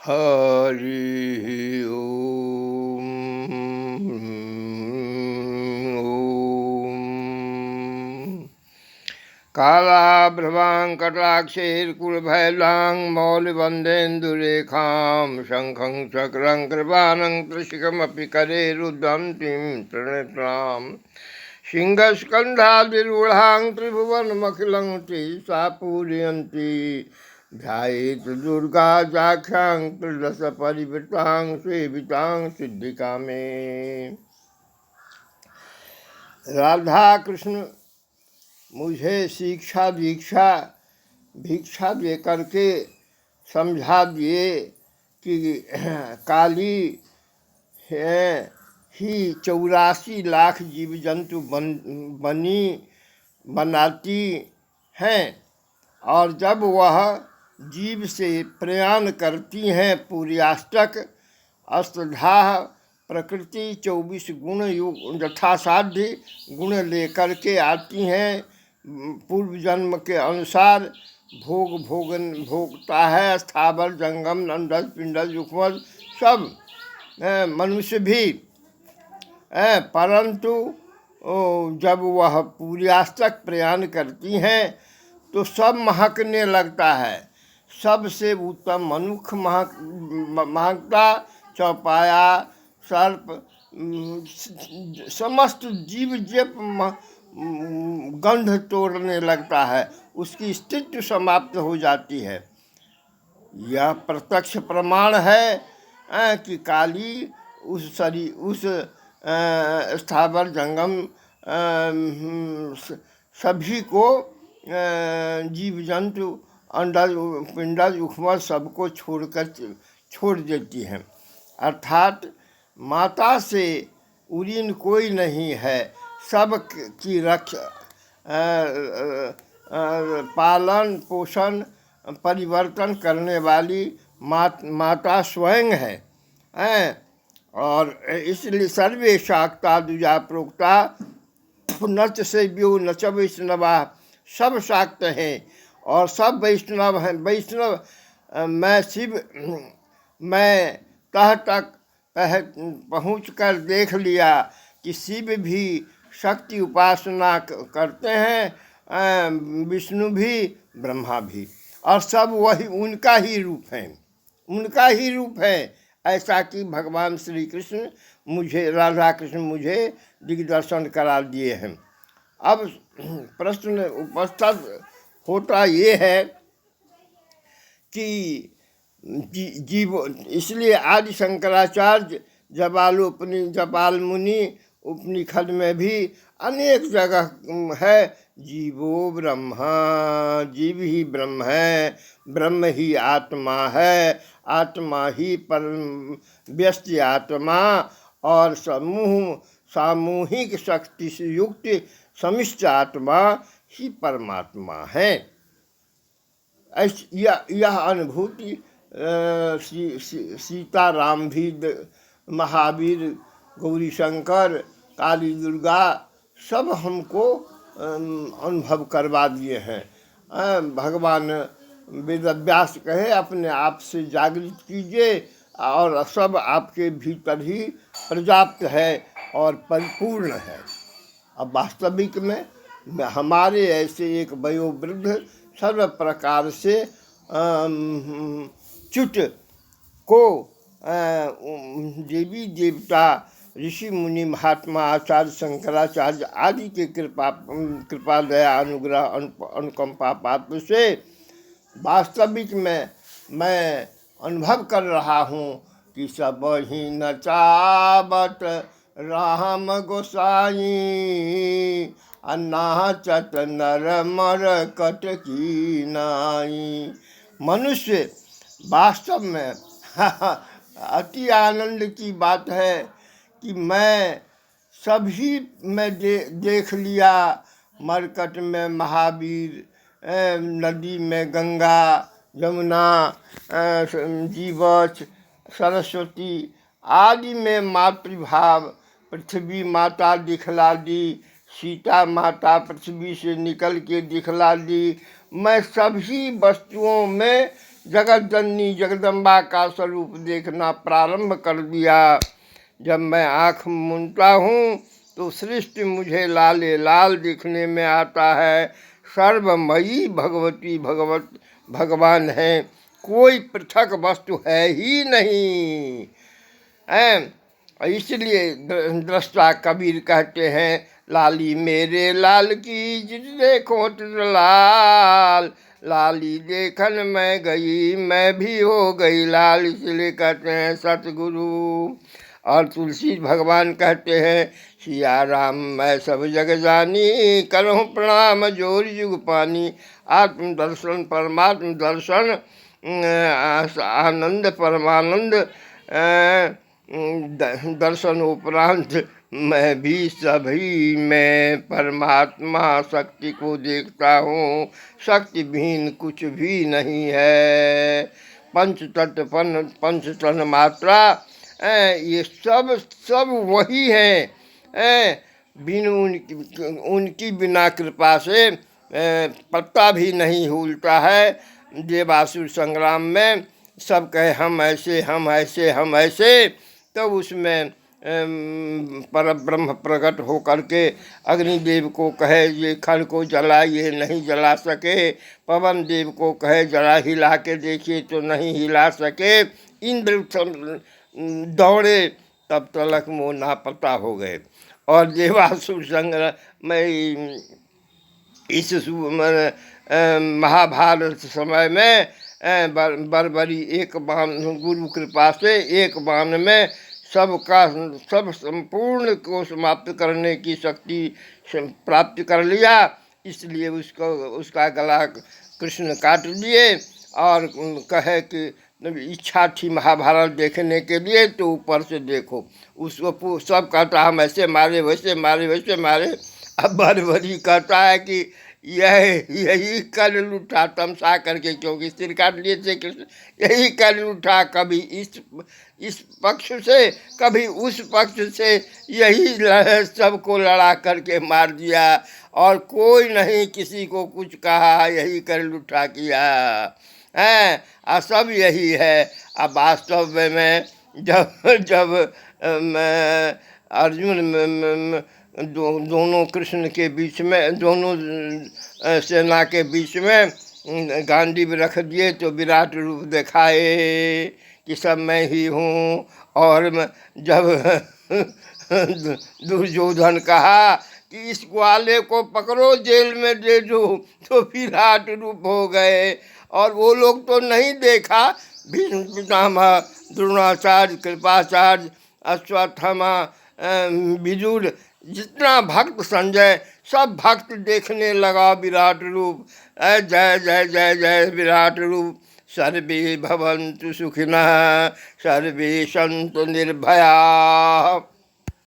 हरि ओम। कालाभ्रवाङ्कटाक्षैर्कुलभैलां मौलिवन्देन्दुरेखां शङ्खं चक्रं कृपानं त्रिशिखमपि करे रुदन्तीं त्रिनेत्रां सिंहस्कन्धादिरूढां त्रिभुवनमखिलं सा पूरयन्ती ध्यायेत् दुर्गा जाख्यां त्रिदशपरिवृतां सेवितां सिद्धिकामे। राधा कृष्ण मुझे शिक्षा दीक्षा भिक्षा दे करके समझा दिए कि काली है ही 84 लाख जीव जंतु बनाती हैं, और जब वह जीव से प्रयाण करती हैं पूरी अष्टक अष्टधाह प्रकृति 24 गुण यथासाध्य गुण लेकर के आती हैं। पूर्व जन्म के अनुसार भोगता है स्थावर जंगम अंडज पिंडज युग्मज सब मनुष्य भी, परंतु जब वह पूर्यास्तक प्रयाण करती हैं तो सब महकने लगता है। सबसे उत्तम मनुष्य महकता, चौपाया सर्प समस्त जीव जप गंध तोड़ने लगता है, उसकी अस्तित्व समाप्त हो जाती है। यह प्रत्यक्ष प्रमाण है कि काली उस स्थावर जंगम सभी को जीव जंतु अंडज पिंडज उखमज सबको छोड़ देती हैं। अर्थात माता से उरीन कोई नहीं है, सब की रक्षा पालन पोषण परिवर्तन करने वाली माता स्वयं है। और इसलिए सर्वे शाक्ता दुजा प्रोक्ता नच से व्यो नच वैष्णवा, सब शाक्त हैं और सब वैष्णव हैं। वैष्णव मैं शिव मैं तह तक पहुँच कर देख लिया कि शिव भी शक्ति उपासना करते हैं, विष्णु भी ब्रह्मा भी, और सब वही उनका ही रूप है। ऐसा कि भगवान श्री कृष्ण मुझे राधा कृष्ण मुझे दिग्दर्शन करा दिए हैं। अब प्रश्न उपस्थित होता ये है कि जीव, इसलिए आदि शंकराचार्य जपाल मुनि उपनिषद में भी अनेक जगह है जीवो ब्रह्मा, जीव ही ब्रह्म है, ब्रह्म ही आत्मा है, आत्मा ही परम व्यस्त आत्मा और सामूहिक शक्ति से युक्त समिष्ट आत्मा ही परमात्मा है। यह अनुभूति सीताराम भी, महावीर, गौरी शंकर, काली दुर्गा सब हमको अनुभव करवा दिए हैं। भगवान वेदव्यास कहे अपने आप से जागृत कीजिए और सब आपके भीतर ही पर्याप्त है और परिपूर्ण है। अब वास्तविक में हमारे ऐसे एक वयोवृद्ध सर्व प्रकार से च्युत को देवी देवता ऋषि मुनि महात्मा आचार्य शंकराचार्य आदि के कृपा दया अनुग्रह अनुकंपा पात्र से वास्तविक में मैं अनुभव कर रहा हूँ कि सब ही नचावत राम गोसाई, नाचत नर मर कट की नाई। मनुष्य वास्तव में अति आनंद की बात है कि मैं सभी में देख लिया। मरकट में महावीर, नदी में गंगा यमुना जीवछ सरस्वती आदि में मातृभाव, पृथ्वी माता दिखला दी, सीता माता पृथ्वी से निकल के दिखला दी। मैं सभी वस्तुओं में जगत जननी जगदम्बा का स्वरूप देखना प्रारंभ कर दिया। जब मैं आँख मूंदता हूँ तो सृष्टि मुझे लाले लाल दिखने में आता है। सर्वमयी भगवती भगवत भगवान है, कोई पृथक वस्तु है ही नहीं। इसलिए दृष्टा कबीर कहते हैं, लाली मेरे लाल की जिस देखो तिस लाल, लाली देखन मैं गई मैं भी हो गई लाल। इसलिए कहते हैं सतगुरु। और तुलसी भगवान कहते हैं, सिया राम मैं सब जग जानी, करहूँ प्रणाम जोर युग पानी। आत्म दर्शन परमात्म दर्शन आनंद परमानंद दर्शन उपरांत मैं भी सभी में परमात्मा शक्ति को देखता हूँ। शक्ति विहीन कुछ भी नहीं है। पंच तत्व पंच तन मात्रा ये सब सब वही है। बिन उनकी बिना कृपा से पत्ता भी नहीं हिलता है। देवासुर संग्राम में सब कहे हम ऐसे हम ऐसे हम ऐसे, तब उसमें पर ब्रह्म प्रकट हो करके अग्निदेव को कहे ये खल को जला, ये नहीं जला सके। पवन देव को कहे जरा हिला के देखिए तो नहीं हिला सके। इंद्र दौड़े तब तलक वो नापता हो गए। और देवासुर संग्राम में इस महाभारत समय में बरबरी एक बाण, गुरु कृपा से एक बाण में सबका सब संपूर्ण को समाप्त करने की शक्ति प्राप्त कर लिया। इसलिए उसका गला कृष्ण काट दिए और कहे कि इच्छा थी महाभारत देखने के लिए तो ऊपर से देखो। उसको सब कहता हम ऐसे मारे वैसे मारे वैसे मारे। अब बरबरी कहता है कि यही कर लूटा तमसा करके, क्योंकि सिर काट लिए थे कृष्ण। यही कर लूटा कभी इस पक्ष से कभी उस पक्ष से, यही सबको लड़ा करके मार दिया और कोई नहीं किसी को कुछ कहा, यही कर लूटा किया है। सब यही है। अब वास्तव में जब अर्जुन दोनों कृष्ण के बीच में, दोनों सेना के बीच में गांडीव रख दिए तो विराट रूप दिखाए कि सब मैं ही हूँ। और जब दुर्योधन कहा कि इस ग्वाले को पकड़ो जेल में दे दो, तो विराट रूप हो गए। और वो लोग तो नहीं देखा, भीष्म पितामह, द्रोणाचार्य, कृपाचार्य, अश्वत्थामा, विदुर, जितना भक्त संजय, सब भक्त देखने लगा विराट रूप। जय जय जय जय विराट रूप। सर्वे भवन्तु सुखिनः, सर्वे सन्तु निर्भयाः।